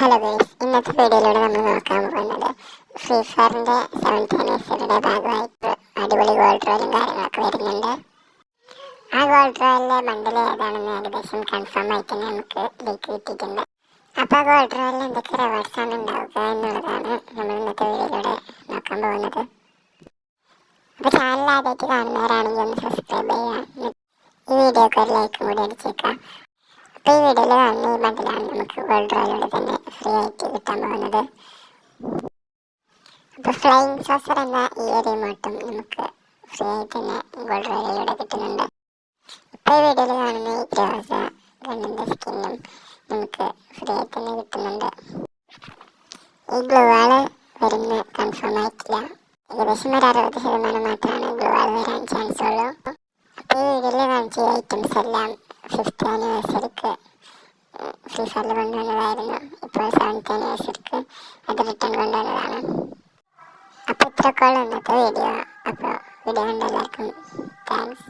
Hello guys, ഇന്നത്തെ വീഡിയോയിലൂടെ നമ്മൾ നോക്കാൻ പോകുന്നത് ഫ്രീ ഫയറിൻ്റെ 7th ആനിവേഴ്സറിയുടെ ഭാഗമായിട്ട് അടിപൊളി ഗോൾഡ് റോയിലും കാര്യങ്ങളൊക്കെ വരുന്നുണ്ട്. ആ ഗോൾഡ് റോയിലെ ബണ്ടിൽ ഏതാണെന്ന് ഏകദേശം കൺഫേം ആയിട്ട് തന്നെ നമുക്ക് ലീക്ക് കിട്ടിയിട്ടുണ്ട്. അപ്പോൾ ആ ഗോൾഡ് റോയിലിൽ എന്തൊക്കെ റിവാർഡ്സാണ് ഉണ്ടാവുക എന്നുള്ളതാണ് നമ്മൾ ഇന്നത്തെ വീഡിയോയിലൂടെ നോക്കാൻ പോകുന്നത്. അപ്പോൾ ചാനൽ ആദ്യമായിട്ട് കാണുന്നവരാണെങ്കിൽ ഒന്ന് സബ്സ്ക്രൈബ് ചെയ്യുക, ഈ വീഡിയോക്ക് ഒരു ലൈക്കും കൂടി അടിച്ചേക്കാം. അപ്പോൾ ഈ വീഡിയോയിൽ കാണുന്ന ഈ ബണ്ടിലാണ് നമുക്ക് ഗോൾഡ് റോയിലൂടെ തന്നെ ഫ്രീ ആയിട്ട് കിട്ടാൻ പോകുന്നത്. അപ്പോൾ ഫ്ലൈയിങ് സോസർ എന്ന ഈ ഒരു ഇമോട്ടും നമുക്ക് ഫ്രീ ആയിട്ട് തന്നെ ഗോൾഡ് റോയിലൂടെ കിട്ടുന്നുണ്ട്. ഇപ്പോൾ ഈ വീഡിയോയിൽ കാണുന്ന ഈ ഗ്രോസ ഗണ്ണിൻ്റെ സ്കിന്നും നമുക്ക് ഫ്രീ ആയിട്ട് തന്നെ കിട്ടുന്നുണ്ട്. ഈ ഗ്ലൂ വാൾ വരുന്ന കൺഫേം ആയിട്ടില്ല, ഏകദേശം ഒരു 60% മാത്രമാണ് ഗ്ലൂ വാൾ വരാൻ ചാൻസ് ഉള്ളൂ. അപ്പോൾ ഈ വീഡിയോയിൽ കാണിച്ച ഐറ്റംസ് എല്ലാം 5th ആനിവേഴ്സറിക്ക് ഫ്രീ ഫയറിൽ കൊണ്ടുവന്നതായിരുന്നു. ഇപ്പോൾ 7th ആനിവേഴ്സറിക്ക് അത് റിട്ടേൺ കൊണ്ടുവന്നതാണ്. അപ്പോൾ ഇത്രയൊക്കെയുള്ള ഇന്നത്തെ വീഡിയോ. അപ്പോൾ വീഡിയോ കണ്ട എല്ലാവർക്കും താങ്ക്സ്.